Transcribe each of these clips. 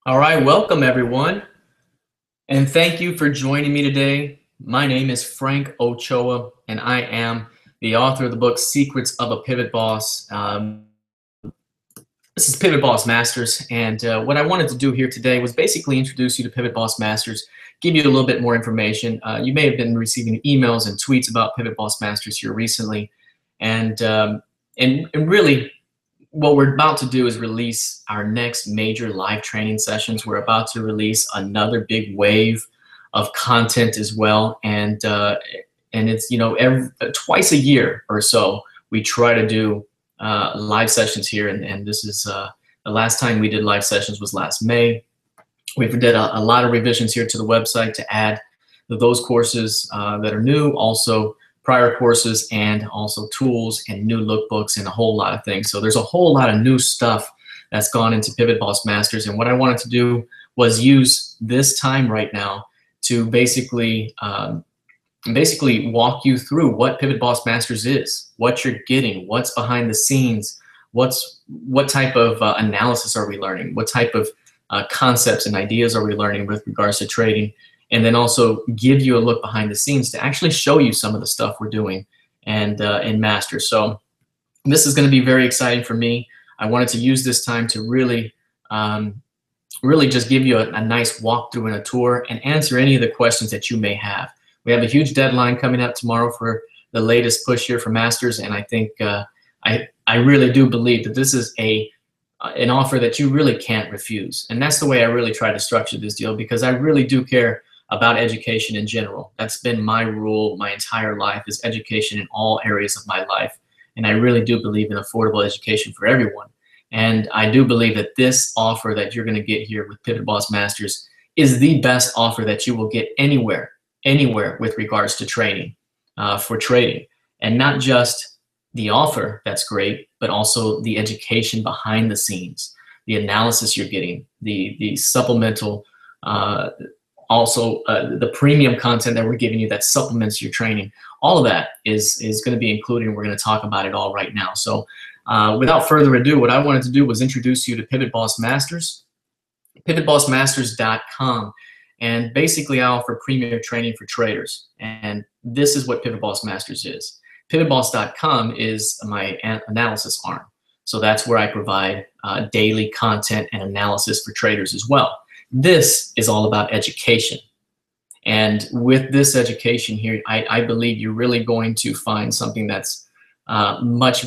All right, welcome everyone, and thank you for joining me today. My name is Frank Ochoa, and I am the author of the book Secrets of a Pivot Boss. This is PivotBoss Masters, and what I wanted to do here today was basically introduce you to PivotBoss Masters, give you a little bit more information. You may have been receiving emails and tweets about PivotBoss Masters here recently, and really what we're about to do is release our next major live training sessions. We're about to release another big wave of content as well, and it's twice a year or so we try to do live sessions here, and this is the last time we did live sessions was last May. We did a lot of revisions here to the website to add those courses that are new, also prior courses, and also tools and new lookbooks and a whole lot of things. So there's a whole lot of new stuff that's gone into PivotBoss Masters, and what I wanted to do was use this time right now to basically walk you through what PivotBoss Masters is, what you're getting, what's behind the scenes, what type of analysis are we learning, what type of concepts and ideas are we learning with regards to trading, and then also give you a look behind the scenes to actually show you some of the stuff we're doing and in Masters. So this is going to be very exciting for me. I wanted to use this time to really just give you a nice walkthrough and a tour and answer any of the questions that you may have. We have a huge deadline coming up tomorrow for the latest push here for Masters, and I think I really do believe that this is an offer that you really can't refuse. And that's the way I really try to structure this deal, because I really do care about education in general. That's been my rule my entire life, is education in all areas of my life. And I really do believe in affordable education for everyone. And I do believe that this offer that you're going to get here with PivotBoss Masters is the best offer that you will get anywhere with regards to training, for trading. And not just the offer, that's great, but also the education behind the scenes, the analysis you're getting, the supplemental, also the premium content that we're giving you that supplements your training. All of that is going to be included, and we're going to talk about it all right now. So without further ado, what I wanted to do was introduce you to PivotBoss Masters, PivotBossMasters.com. And basically, I offer premium training for traders, and this is what PivotBoss Masters is. PivotBoss.com is my analysis arm, so that's where I provide daily content and analysis for traders as well. This is all about education, and with this education here, I believe you're really going to find something that's much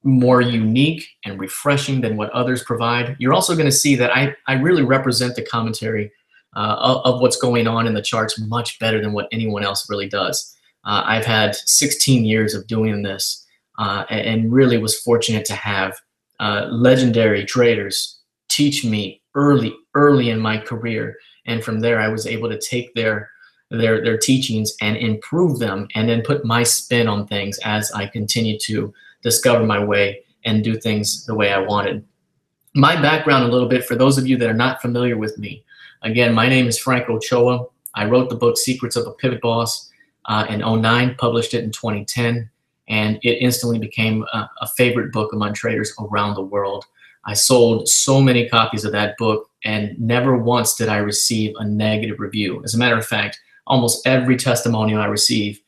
more unique and refreshing than what others provide. You're also going to see that I really represent the commentary of what's going on in the charts much better than what anyone else really does. I've had 16 years of doing this, and really was fortunate to have legendary traders teach me early in my career, and from there I was able to take their teachings and improve them, and then put my spin on things as I continue to discover my way and do things the way I wanted. My background a little bit, for those of you that are not familiar with me. Again, my name is Frank Ochoa. I wrote the book Secrets of a Pivot Boss in 2009, published it in 2010, and it instantly became a favorite book among traders around the world. I sold so many copies of that book, and never once did I receive a negative review. As a matter of fact, almost every testimonial I receive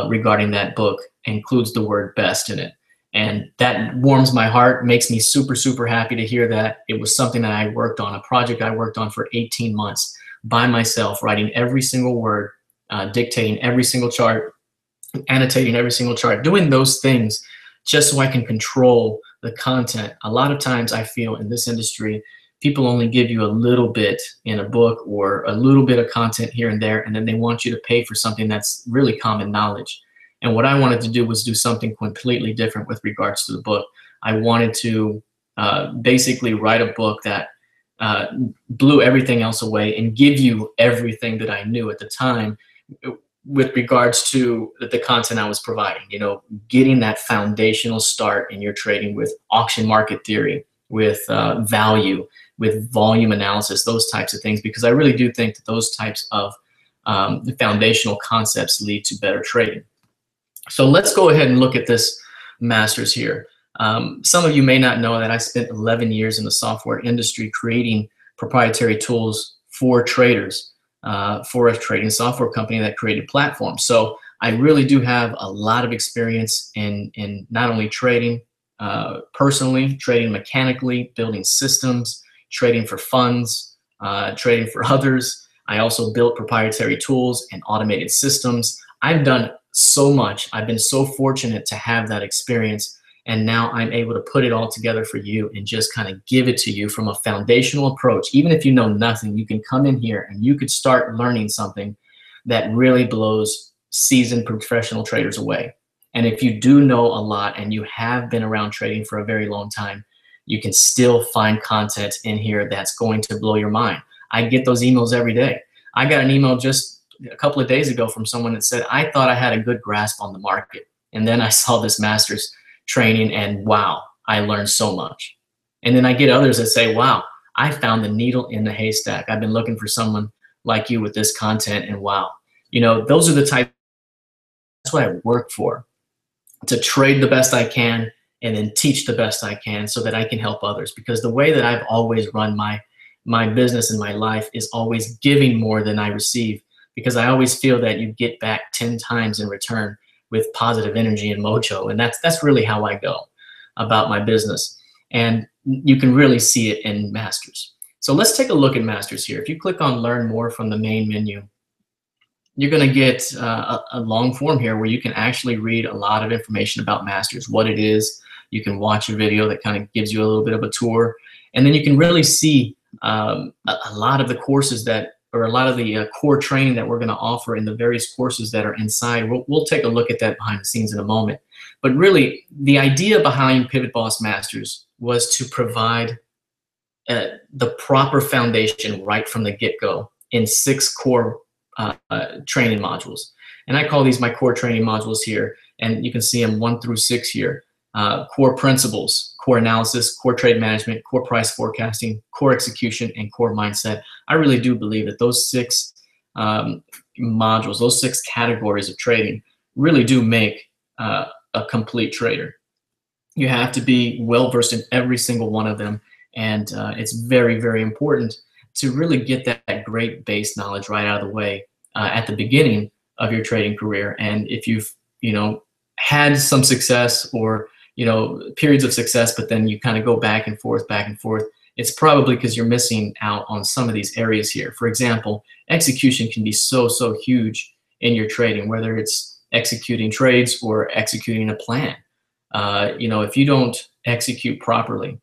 regarding that book includes the word best in it. And that warms my heart, makes me super, super happy to hear that. It was something that I worked on, a project I worked on for 18 months by myself, writing every single word, dictating every single chart, annotating every single chart, doing those things just so I can control the content. A lot of times I feel in this industry, people only give you a little bit in a book or a little bit of content here and there, and then they want you to pay for something that's really common knowledge. And what I wanted to do was do something completely different with regards to the book. I wanted to basically write a book that blew everything else away and give you everything that I knew at the time with regards to the content I was providing. You know, getting that foundational start in your trading with auction market theory, with value, with volume analysis, those types of things, because I really do think that those types of the foundational concepts lead to better trading. So let's go ahead and look at this Masters here. Some of you may not know that I spent 11 years in the software industry creating proprietary tools for traders, for a trading software company that created platforms. So I really do have a lot of experience in not only trading personally, trading mechanically, building systems, trading for funds, trading for others. I also built proprietary tools and automated systems. I've done so much. I've been so fortunate to have that experience. And now I'm able to put it all together for you and just kind of give it to you from a foundational approach. Even if you know nothing, you can come in here and you could start learning something that really blows seasoned professional traders away. And if you do know a lot and you have been around trading for a very long time, you can still find content in here that's going to blow your mind. I get those emails every day. I got an email just a couple of days ago from someone that said, I thought I had a good grasp on the market. And then I saw this master's training and wow, I learned so much. And then I get others that say, wow, I found the needle in the haystack. I've been looking for someone like you with this content and wow. You know, those are the type, that's what I work for, to trade the best I can and then teach the best I can so that I can help others. Because the way that I've always run my business and my life is always giving more than I receive, because I always feel that you get back 10 times in return with positive energy and mojo. And that's really how I go about my business. And you can really see it in Masters. So let's take a look at Masters here. If you click on Learn More from the main menu, you're going to get a long form here where you can actually read a lot of information about Masters, what it is. You can watch a video that kind of gives you a little bit of a tour. And then you can really see a lot of the courses that, or a lot of the core training that we're going to offer in the various courses that are inside. We'll take a look at that behind the scenes in a moment. But really, the idea behind PivotBoss Masters was to provide the proper foundation right from the get-go in 6 core training modules. And I call these my core training modules here. And you can see them 1 through 6 here. Core principles, core analysis, core trade management, core price forecasting, core execution, and core mindset. I really do believe that those 6 modules, those 6 categories of trading really do make a complete trader. You have to be well versed in every single one of them. And it's very, very important to really get that great base knowledge right out of the way at the beginning of your trading career. And if you've, had some success or, periods of success, but then you kind of go back and forth, it's probably because you're missing out on some of these areas here. For example, execution can be so huge in your trading, whether it's executing trades or executing a plan. If you don't execute properly,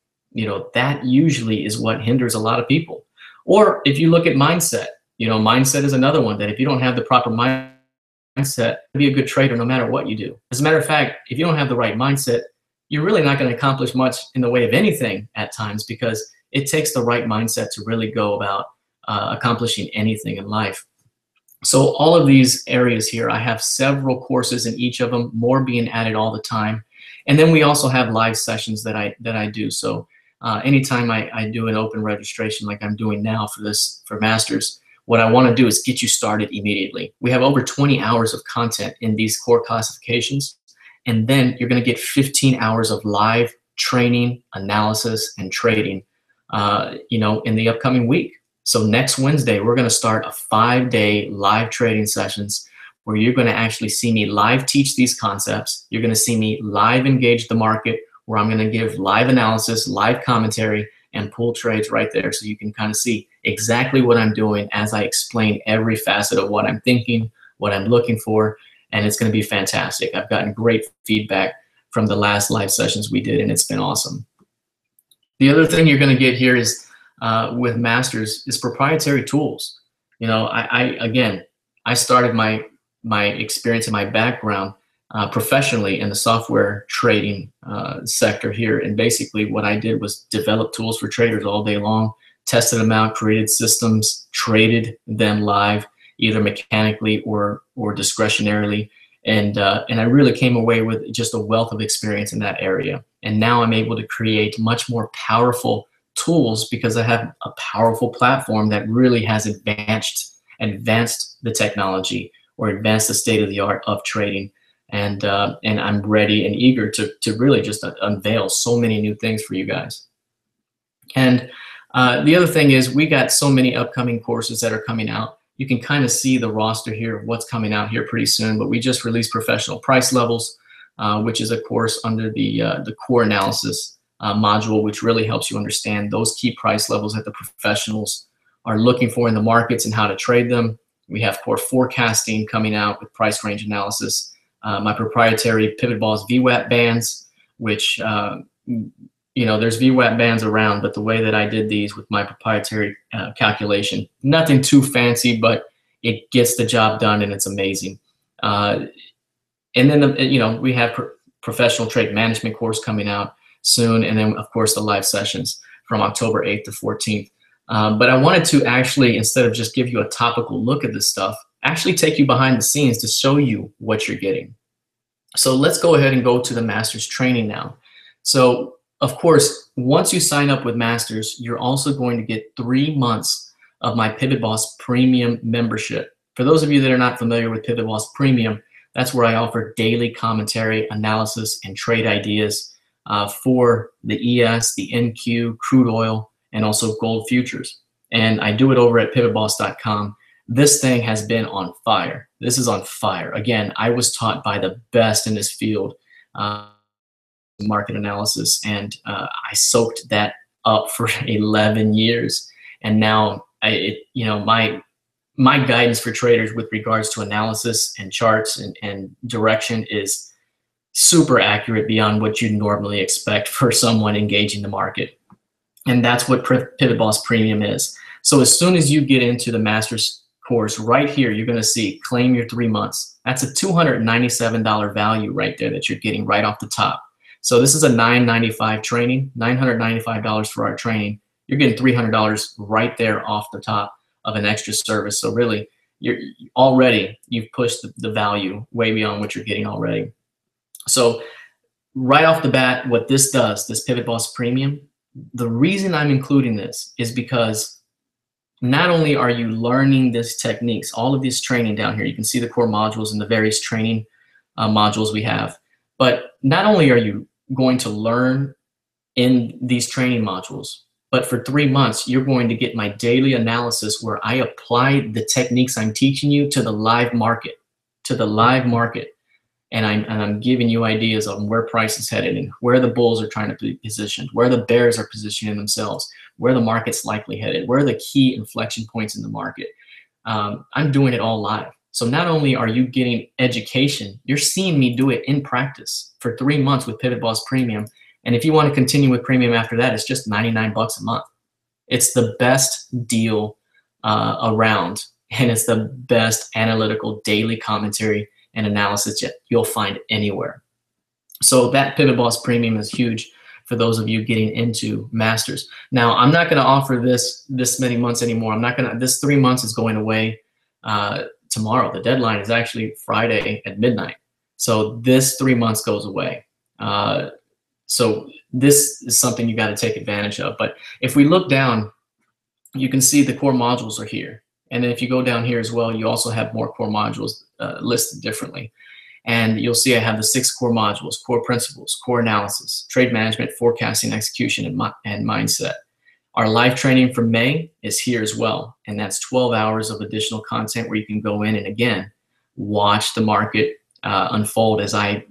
that usually is what hinders a lot of people. Or if you look at mindset, mindset is another one that if you don't have the proper mindset, be a good trader no matter what you do. As a matter of fact, if you don't have the right mindset, you're really not going to accomplish much in the way of anything at times, because it takes the right mindset to really go about accomplishing anything in life. So all of these areas here, I have several courses in each of them, more being added all the time. And then we also have live sessions that I do. So anytime I do an open registration like I'm doing now for Masters, what I want to do is get you started immediately. We have over 20 hours of content in these core classifications. And then you're going to get 15 hours of live training, analysis, and trading, in the upcoming week. So next Wednesday, we're going to start a 5-day live trading sessions where you're going to actually see me live teach these concepts. You're going to see me live engage the market, where I'm going to give live analysis, live commentary, and pull trades right there, so you can kind of see exactly what I'm doing as I explain every facet of what I'm thinking, what I'm looking for, and it's going to be fantastic. I've gotten great feedback from the last live sessions we did, and it's been awesome. The other thing you're going to get here is with Masters is proprietary tools. I started my experience and my background professionally in the software trading sector here. And basically what I did was develop tools for traders all day long, tested them out, created systems, traded them live, either mechanically or discretionarily. And I really came away with just a wealth of experience in that area. And now I'm able to create much more powerful tools because I have a powerful platform that really has advanced the technology or advanced the state of the art of trading. And I'm ready and eager to really just unveil so many new things for you guys. And The other thing is we got so many upcoming courses that are coming out. You can kind of see the roster here of what's coming out here pretty soon, but we just released Professional Price Levels, which is a course under the core analysis module, which really helps you understand those key price levels that the professionals are looking for in the markets and how to trade them. We have core forecasting coming out with price range analysis. My proprietary PivotBoss VWAP bands, which there's VWAP bands around, but the way that I did these with my proprietary calculation, nothing too fancy, but it gets the job done and it's amazing. And then, we have professional trade management course coming out soon. And then, of course, the live sessions from October 8th to 14th. But I wanted to actually, instead of just give you a topical look at this stuff, actually take you behind the scenes to show you what you're getting. So let's go ahead and go to the Masters training now. So, of course, once you sign up with Masters, you're also going to get 3 months of my PivotBoss Premium membership. For those of you that are not familiar with PivotBoss Premium, that's where I offer daily commentary, analysis, and trade ideas for the ES, the NQ, crude oil, and also gold futures. And I do it over at PivotBoss.com. This thing has been on fire. This is on fire. Again, I was taught by the best in this field, market analysis, and I soaked that up for 11 years. And now, my guidance for traders with regards to analysis and charts and direction is super accurate beyond what you normally expect for someone engaging the market. And that's what PivotBoss Premium is. So as soon as you get into the Masters course right here, you're going to see claim your 3 months. That's a $297 value right there that you're getting right off the top. So this is a $995 training, $995 for our training. You're getting $300 right there off the top of an extra service. So really, you've pushed the value way beyond what you're getting already. So right off the bat, what this does, this PivotBoss Premium, the reason I'm including this is because not only are you learning these techniques, all of this training down here, you can see the core modules and the various training modules we have, but not only are you going to learn in these training modules, but for 3 months, you're going to get my daily analysis where I apply the techniques I'm teaching you to the live market, And I'm giving you ideas on where price is headed and where the bulls are trying to be positioned, where the bears are positioning themselves, where the market's likely headed, where are the key inflection points in the market. I'm doing it all live. So not only are you getting education, you're seeing me do it in practice for 3 months with PivotBoss Premium. And if you want to continue with Premium after that, it's just $99 a month. It's the best deal around, and it's the best analytical daily commentary and analysis you'll find anywhere. So that PivotBoss Premium is huge for those of you getting into Masters. Now, I'm not going to offer this many months anymore. This 3 months is going away tomorrow. The deadline is actually Friday at midnight. So this 3 months goes away. So this is something you got to take advantage of. But if we look down, you can see the core modules are here. And then if you go down here as well, you also have more core modules listed differently. And you'll see I have the 6 core modules: core principles, core analysis, trade management, forecasting, execution, and mindset. Our live training for May is here as well. And that's 12 hours of additional content where you can go in and, again, watch the market unfold as I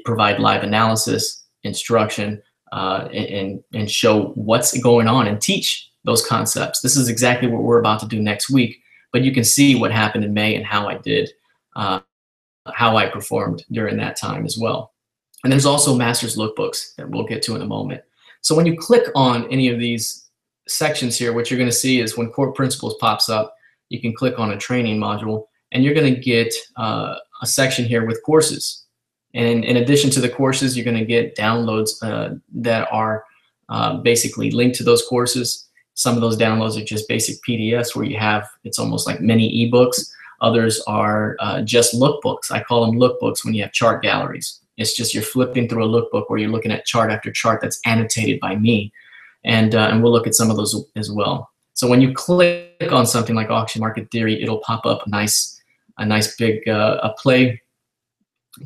provide live analysis, instruction, and show what's going on and teach those concepts. This is exactly what we're about to do next week, but you can see what happened in May and how I did, how I performed during that time as well. And there's also Masters lookbooks that we'll get to in a moment. So when you click on any of these sections here, what you're going to see is when core principles pops up, you can click on a training module, and you're going to get a section here with courses. And in addition to the courses, you're going to get downloads that are basically linked to those courses. Some of those downloads are just basic PDFs where you have, it's almost like mini ebooks. Others are just lookbooks. I call them lookbooks when you have chart galleries. It's just you're flipping through a lookbook where you're looking at chart after chart that's annotated by me. And we'll look at some of those as well. So when you click on something like auction market theory, it'll pop up a nice big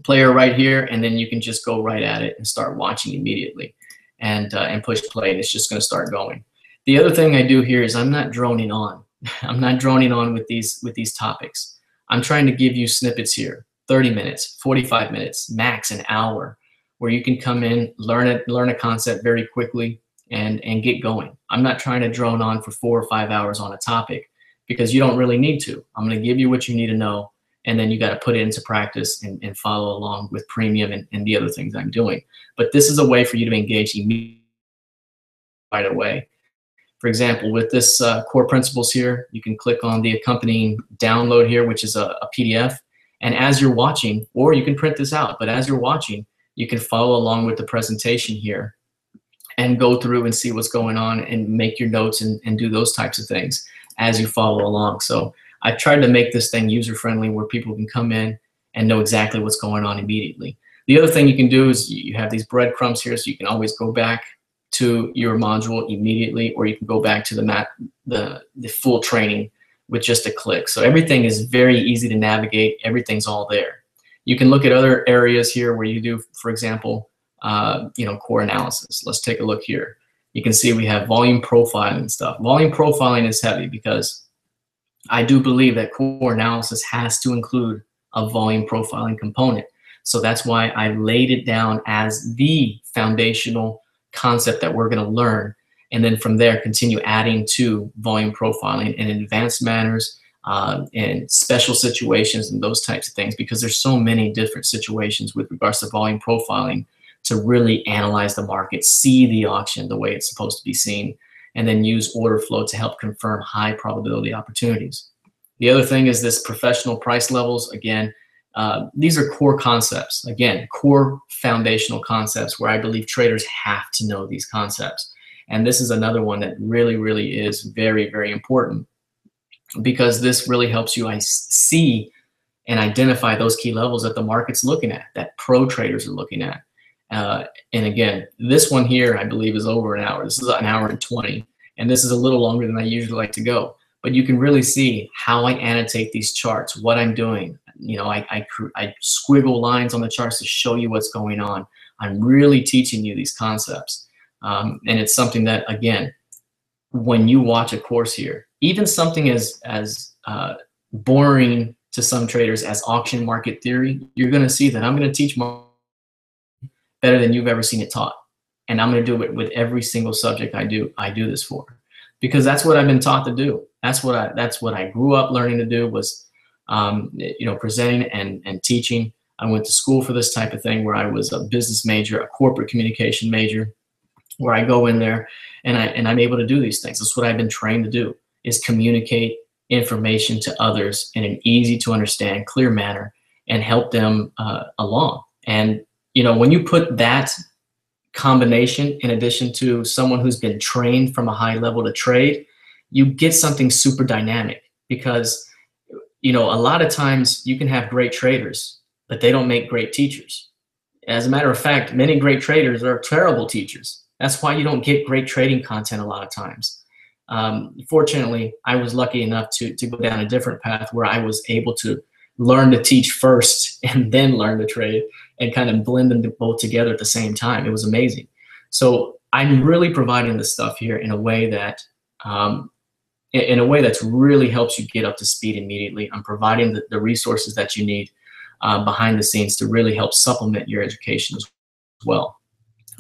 player right here, and then you can just go right at it and start watching immediately and push play, and it's just going to start going. The other thing I do here is I'm not droning on. I'm not droning on with these topics. I'm trying to give you snippets here, 30 minutes, 45 minutes, max an hour, where you can come in, learn a concept very quickly and get going. I'm not trying to drone on for 4 or 5 hours on a topic, because you don't really need to. I'm going to give you what you need to know, and then you got to put it into practice and follow along with premium and the other things I'm doing. But this is a way for you to engage immediately right away. For example, with this core principles here, you can click on the accompanying download here, which is a PDF. And as you're watching, or you can print this out, but as you're watching, you can follow along with the presentation here and go through and see what's going on and make your notes and do those types of things as you follow along. So I've tried to make this thing user-friendly where people can come in and know exactly what's going on immediately. The other thing you can do is you have these breadcrumbs here, so you can always go back to your module immediately, or you can go back to the full training with just a click. So everything is very easy to navigate. Everything's all there. You can look at other areas here where you do, for example, core analysis. Let's take a look here. You can see we have volume profiling stuff. Volume profiling is heavy because I do believe that core analysis has to include a volume profiling component. So that's why I laid it down as the foundational concept that we're going to learn, and then from there continue adding to volume profiling in advanced manners and special situations and those types of things, because there's so many different situations with regards to volume profiling to really analyze the market, see the auction the way it's supposed to be seen, and then use order flow to help confirm high probability opportunities. The other thing is this professional price levels. Again, these are core concepts. Again, core foundational concepts where I believe traders have to know these concepts. And this is another one that really, really is very, very important, because this really helps you see and identify those key levels that the market's looking at, that pro traders are looking at. And again, this one here, I believe, is over an hour. This is an hour and 20, and this is a little longer than I usually like to go. But you can really see how I annotate these charts, what I'm doing. I squiggle lines on the charts to show you what's going on. I'm really teaching you these concepts. And it's something that, again, when you watch a course here, even something as boring to some traders as auction market theory, you're going to see that I'm going to teach more better than you've ever seen it taught. And I'm going to do it with every single subject I do this for, because that's what I've been taught to do. That's what I grew up learning to do, was presenting and teaching. I went to school for this type of thing, where I was a business major, a corporate communication major, where I go in there and I'm able to do these things. That's what I've been trained to do, is communicate information to others in an easy to understand, clear manner, and help them along. And when you put that combination in addition to someone who's been trained from a high level to trade, you get something super dynamic. Because a lot of times you can have great traders, but they don't make great teachers. As a matter of fact, many great traders are terrible teachers. That's why you don't get great trading content a lot of times. Fortunately, I was lucky enough to go down a different path where I was able to learn to teach first and then learn to trade, and kind of blend them both together at the same time. It was amazing. So I'm really providing this stuff here in a way that that's really helps you get up to speed immediately. I'm providing the resources that you need behind the scenes to really help supplement your education as well.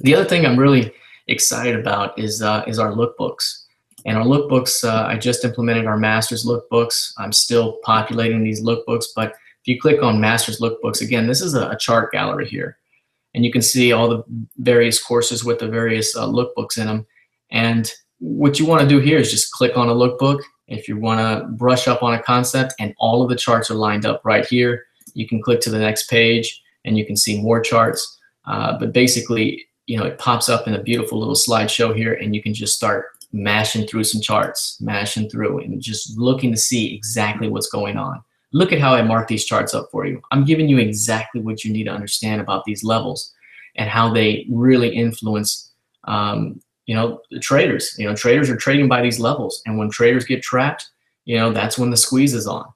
The other thing I'm really excited about is our lookbooks. And our lookbooks, I just implemented our Masters lookbooks. I'm still populating these lookbooks, but if you click on Masters lookbooks, again, this is a chart gallery here. And you can see all the various courses with the various lookbooks in them. And what you want to do here is just click on a lookbook. If you want to brush up on a concept, and all of the charts are lined up right here, you can click to the next page and you can see more charts. But basically, it pops up in a beautiful little slideshow here, and you can just start mashing through some charts, mashing through, and just looking to see exactly what's going on. Look at how I mark these charts up for you. I'm giving you exactly what you need to understand about these levels and how they really influence the traders. Traders are trading by these levels, and when traders get trapped, that's when the squeeze is on.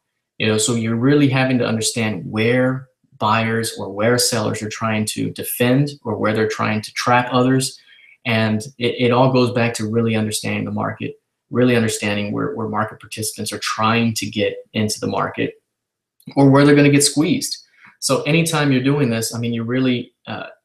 So you're really having to understand where buyers or where sellers are trying to defend, or where they're trying to trap others, And it all goes back to really understanding the market, really understanding where market participants are trying to get into the market or where they're going to get squeezed. So anytime you're doing this, I mean, you really,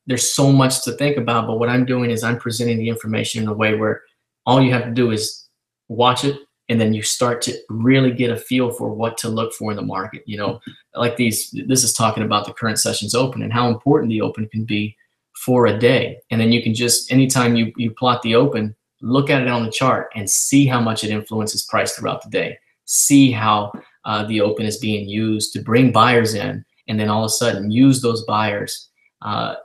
there's so much to think about, but what I'm doing is I'm presenting the information in a way where all you have to do is watch it, and then you start to really get a feel for what to look for in the market. You know, like this is talking about the current sessions open and how important the open can be for a day. And then you can just, anytime you plot the open, look at it on the chart and see how much it influences price throughout the day. See how the open is being used to bring buyers in, and then all of a sudden use those buyers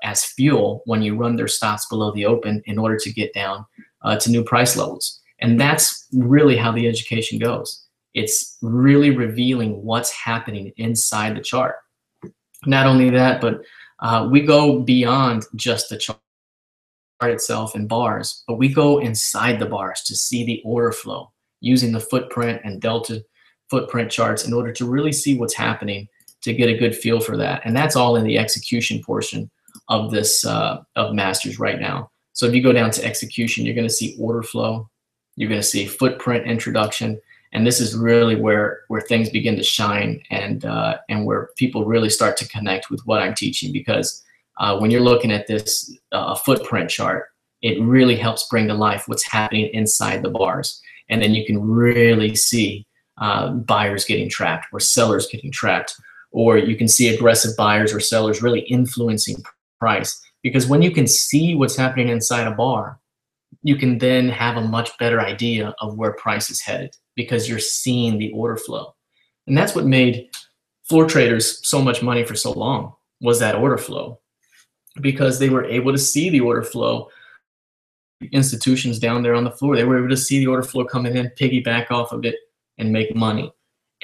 as fuel when you run their stops below the open in order to get down to new price levels. And that's really how the education goes. It's really revealing what's happening inside the chart. Not only that, but we go beyond just the chart itself and bars, but we go inside the bars to see the order flow using the footprint and delta footprint charts in order to really see what's happening, to get a good feel for that. And that's all in the execution portion of this of Masters right now. So if you go down to execution, you're going to see order flow, you're going to see footprint introduction, and this is really where things begin to shine, and where people really start to connect with what I'm teaching. Because when you're looking at this footprint chart, it really helps bring to life what's happening inside the bars, and then you can really see buyers getting trapped or sellers getting trapped, or you can see aggressive buyers or sellers really influencing price. Because when you can see what's happening inside a bar, you can then have a much better idea of where price is headed, because you're seeing the order flow. And that's what made floor traders so much money for so long, was that order flow, because they were able to see the order flow. Institutions down there on the floor, they were able to see the order flow coming in, piggyback off of it, and make money.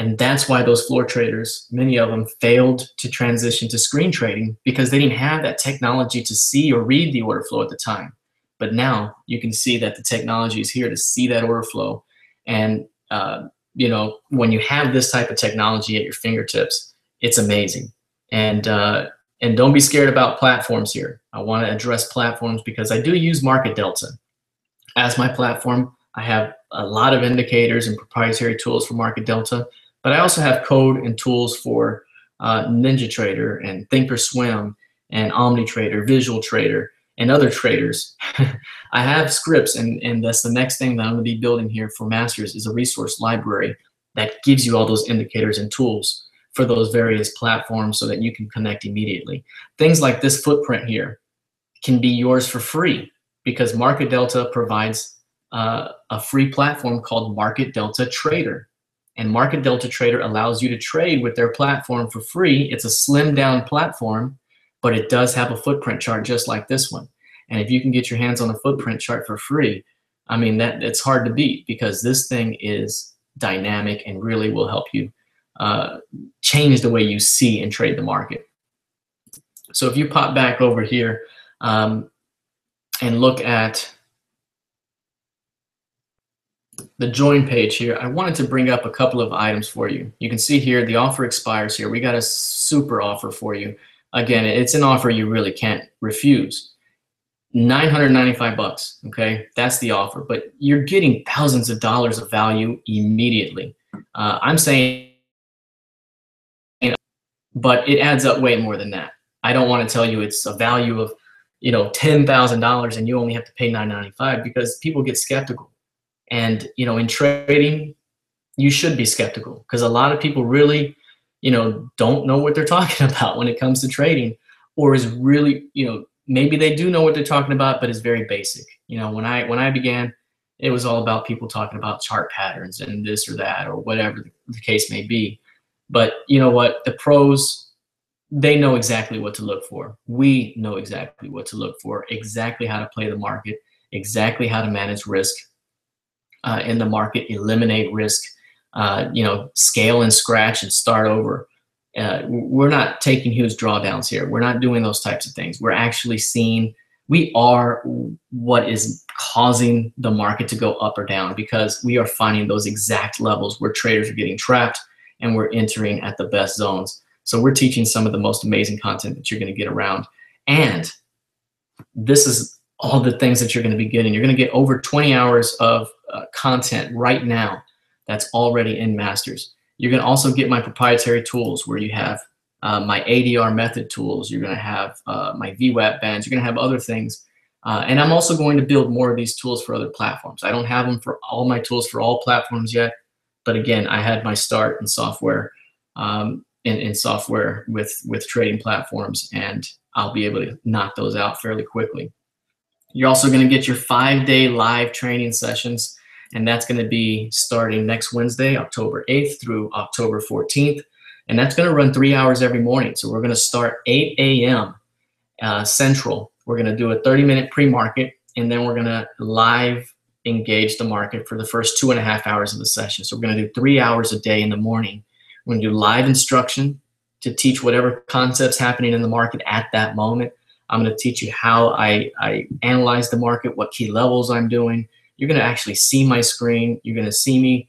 And that's why those floor traders, many of them, failed to transition to screen trading, because they didn't have that technology to see or read the order flow at the time. But now you can see that the technology is here to see that order flow. And you know, when you have this type of technology at your fingertips, it's amazing. And don't be scared about platforms here. I want to address platforms because I do use Market Delta as my platform. I have a lot of indicators and proprietary tools for Market Delta, but I also have code and tools for NinjaTrader and Thinkorswim and OmniTrader, Visual Trader, and other traders. I have scripts, and that's the next thing that I'm going to be building here for Masters, is a resource library that gives you all those indicators and tools for those various platforms so that you can connect immediately. Things like this footprint here can be yours for free, because Market Delta provides a free platform called Market Delta Trader. And Market Delta Trader allows you to trade with their platform for free. It's a slimmed down platform, but it does have a footprint chart just like this one. And if you can get your hands on a footprint chart for free, I mean, it's hard to beat, because this thing is dynamic and really will help you change the way you see and trade the market. So if you pop back over here and look at the join page here, I wanted to bring up a couple of items for you. You can see here the offer expires here. We got a super offer for you. Again, it's an offer you really can't refuse. $995, okay? That's the offer, but you're getting thousands of dollars of value immediately. I'm saying, but it adds up way more than that. I don't want to tell you it's a value of, you know, $10,000 and you only have to pay $995, because people get skeptical. And, you know, in trading, you should be skeptical, because a lot of people really, you know, don't know what they're talking about when it comes to trading, or is really, you know, maybe they do know what they're talking about, but it's very basic. You know, when I began, it was all about people talking about chart patterns and this or that, or whatever the case may be. But you know what? The pros, they know exactly what to look for. We know exactly what to look for, exactly how to play the market, exactly how to manage risk in the market, eliminate risk, you know, scale and scratch and start over. We're not taking huge drawdowns here. We're not doing those types of things. We're actually seeing, we are what is causing the market to go up or down, because we are finding those exact levels where traders are getting trapped, and we're entering at the best zones. So we're teaching some of the most amazing content that you're going to get around. And this is all the things that you're going to be getting. You're going to get over 20 hours of content right now that's already in Masters. You're going to also get my proprietary tools where you have my ADR method tools. You're going to have my VWAP bands. You're going to have other things. And I'm also going to build more of these tools for other platforms. I don't have them for all my tools for all platforms yet. But again, I had my start in software, in software with trading platforms, and I'll be able to knock those out fairly quickly. You're also going to get your 5-day live training sessions, and that's going to be starting next Wednesday, October 8th through October 14th. And that's going to run 3 hours every morning. So we're going to start 8 a.m. Central. We're going to do a 30-minute pre-market, and then we're going to live engage the market for the first 2.5 hours of the session. So we're going to do 3 hours a day in the morning. We're going to do live instruction to teach whatever concepts happening in the market at that moment. I'm going to teach you how I analyze the market, what key levels I'm doing. You're going to actually see my screen. You're going to see me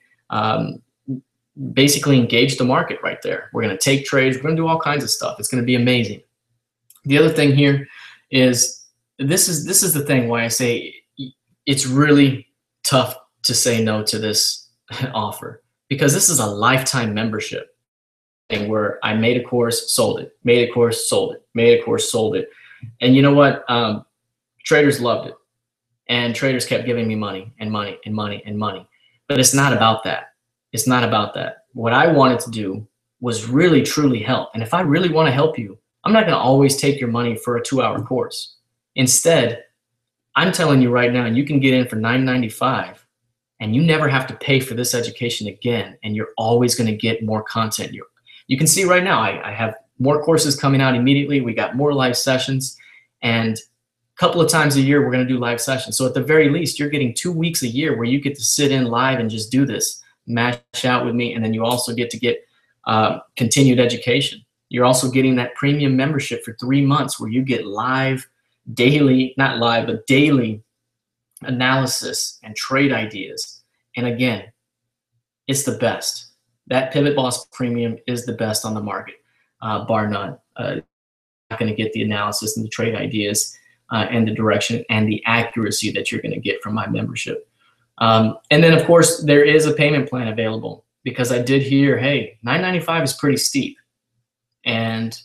basically engage the market right there. We're going to take trades. We're going to do all kinds of stuff. It's going to be amazing. The other thing here is this is the thing why I say it's really tough to say no to this offer, because this is a lifetime membership thing where I made a course, sold it, made a course, sold it, made a course, sold it. And you know what? Traders loved it. And traders kept giving me money and money and money and money. But it's not about that. It's not about that. What I wanted to do was really, truly help. And if I really want to help you, I'm not going to always take your money for a 2-hour course. Instead, I'm telling you right now, you can get in for $9.95 and you never have to pay for this education again. And you're always going to get more content. You can see right now, I have more courses coming out immediately. We got more live sessions, and a couple of times a year, we're going to do live sessions. So at the very least, you're getting 2 weeks a year where you get to sit in live and just do this, mash out with me. And then you also get to get continued education. You're also getting that premium membership for 3 months where you get live, daily, not live, but daily analysis and trade ideas. And again, it's the best. That PivotBoss Premium is the best on the market, bar none. You're not going to get the analysis and the trade ideas and the direction and the accuracy that you're going to get from my membership. And then, of course, there is a payment plan available, because I did hear, hey, $9.95 is pretty steep. And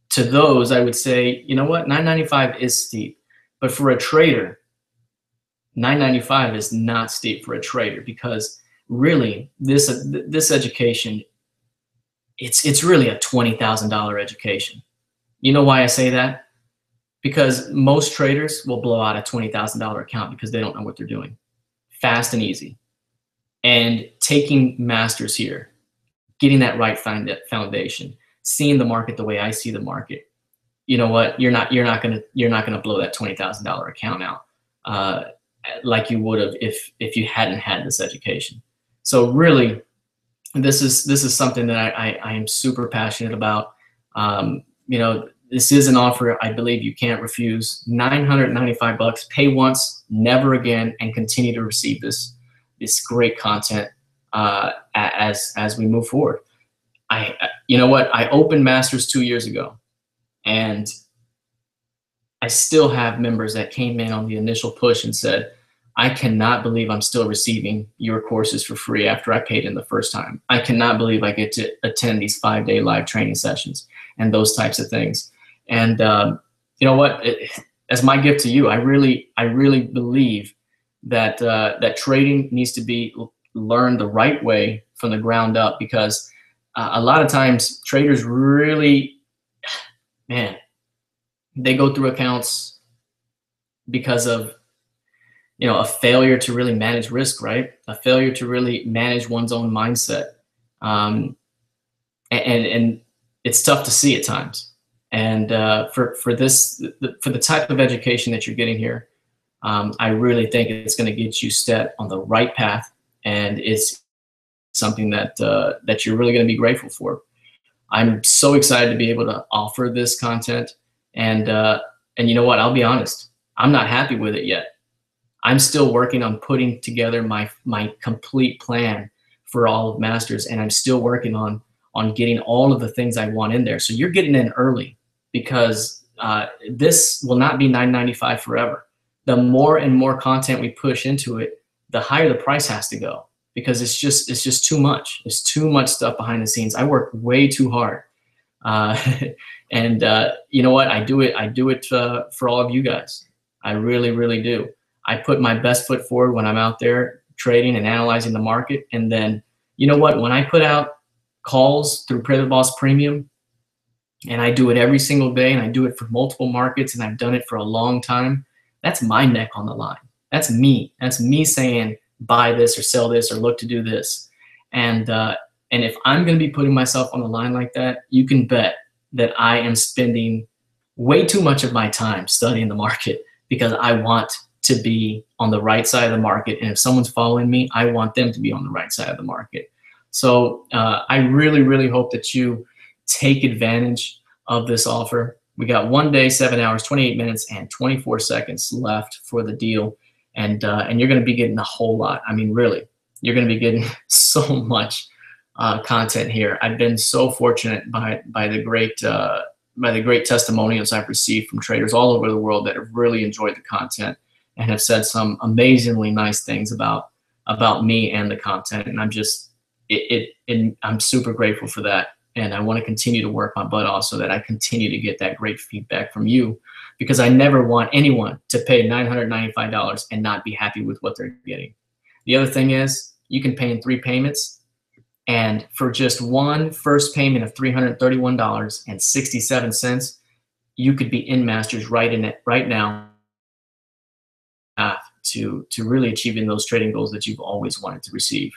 to those, I would say, you know what? $9.95 is steep. But for a trader, $9.95 is not steep for a trader, because really, this education, it's really a $20,000 education. You know why I say that? Because most traders will blow out a $20,000 account because they don't know what they're doing. Fast and easy. And taking Masters here, getting that right foundation, seeing the market the way I see the market, you know what? You're not gonna blow that $20,000 account out like you would have if you hadn't had this education. So really, this is something that I am super passionate about. You know, this is an offer I believe you can't refuse. $995, pay once, never again, and continue to receive this great content as we move forward. You know what? I opened Masters 2 years ago, and I still have members that came in on the initial push and said, I cannot believe I'm still receiving your courses for free after I paid in the first time. I cannot believe I get to attend these 5-day live training sessions and those types of things. And you know what? As my gift to you, I really believe that that trading needs to be learned the right way from the ground up, because a lot of times traders really, man, they go through accounts because of, you know, a failure to really manage risk, right? A failure to really manage one's own mindset. And it's tough to see at times. And for the type of education that you're getting here, I really think it's going to get you set on the right path, and it's something that that you're really going to be grateful for. I'm so excited to be able to offer this content, and you know what? I'll be honest, I'm not happy with it yet. I'm still working on putting together my complete plan for all of Masters, and I'm still working on getting all of the things I want in there. So you're getting in early, because this will not be $9.95 forever. the more and more content we push into it, the higher the price has to go, because it's just too much. There's too much stuff behind the scenes. I work way too hard. And you know what? I do it for all of you guys. I really, really do. I put my best foot forward when I'm out there trading and analyzing the market. And then, you know what? When I put out calls through PivotBoss Premium, and I do it every single day, and I do it for multiple markets, and I've done it for a long time, that's my neck on the line. That's me. That's me saying, buy this or sell this or look to do this. And if I'm going to be putting myself on the line like that, you can bet that I am spending way too much of my time studying the market, because I want to be on the right side of the market. And if someone's following me, I want them to be on the right side of the market. So I really, really hope that you take advantage of this offer. We got 1 day, 7 hours, 28 minutes, and 24 seconds left for the deal. And you're going to be getting a whole lot. I mean, really, you're going to be getting so much content here. I've been so fortunate by the great testimonials I've received from traders all over the world that have really enjoyed the content and have said some amazingly nice things about me and the content. And I'm super grateful for that. And I want to continue to work my butt off so that I continue to get that great feedback from you, because I never want anyone to pay $995 and not be happy with what they're getting. The other thing is, you can pay in 3 payments, and for just one first payment of $331.67, you could be in Masters right now to really achieving those trading goals that you've always wanted to achieve.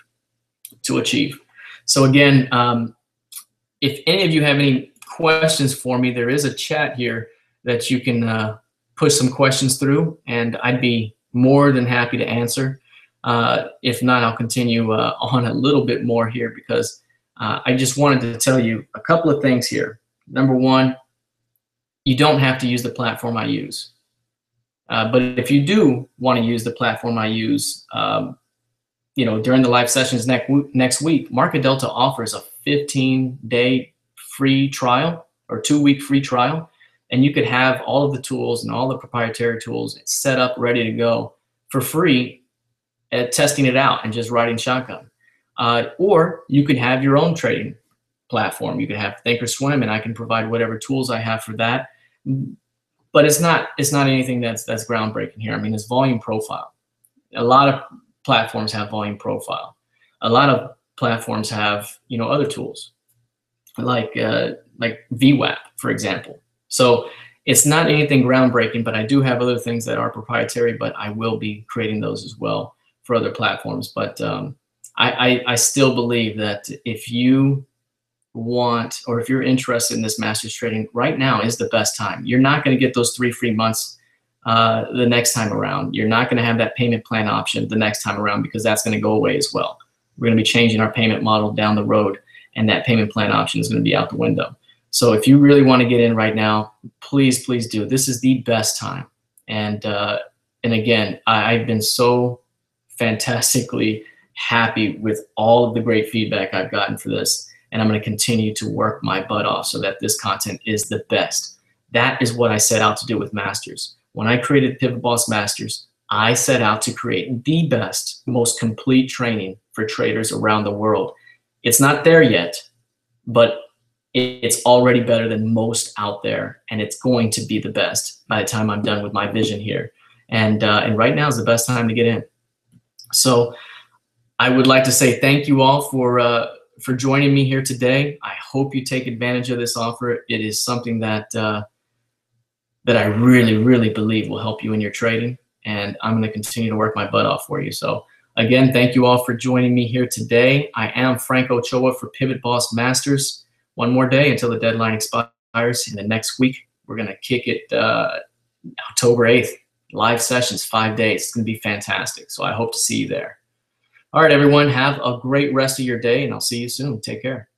So again, if any of you have any questions for me, there is a chat here that you can push some questions through, and I'd be more than happy to answer. If not, I'll continue on a little bit more here, because I just wanted to tell you a couple of things here. Number one, you don't have to use the platform I use. But if you do want to use the platform I use, during the live sessions next week, Market Delta offers a 15-day free trial or 2-week free trial, and you could have all of the tools and all the proprietary tools set up, ready to go for free, testing it out and just riding shotgun. Or you could have your own trading platform. You could have Thinkorswim, and I can provide whatever tools I have for that. But it's not anything that's groundbreaking here. I mean, it's volume profile. A lot of platforms have volume profile. A lot of platforms have other tools like VWAP, for example. So it's not anything groundbreaking, but I do have other things that are proprietary, but I will be creating those as well for other platforms. But I still believe that if you want, or if you're interested in this Masters trading, right now is the best time. You're not going to get those 3 free months the next time around. You're not going to have that payment plan option the next time around, because that's going to go away as well. We're going to be changing our payment model down the road, and that payment plan option is going to be out the window. So if you really want to get in right now, please, please do. This is the best time. And again, I've been so fantastically happy with all of the great feedback I've gotten for this. And I'm going to continue to work my butt off so that this content is the best. That is what I set out to do with Masters. When I created PivotBoss Masters, I set out to create the best, most complete training for traders around the world. It's not there yet, but it's already better than most out there, and it's going to be the best by the time I'm done with my vision here. And right now is the best time to get in. So I would like to say thank you all for joining me here today. I hope you take advantage of this offer. It is something that that I really, really believe will help you in your trading, and I'm going to continue to work my butt off for you. So again, thank you all for joining me here today. I am Frank Ochoa for PivotBoss Masters. One more day until the deadline expires. In the next week, we're going to kick it October 8th. Live sessions, 5 days. It's going to be fantastic. So I hope to see you there. All right, everyone, have a great rest of your day, and I'll see you soon. Take care.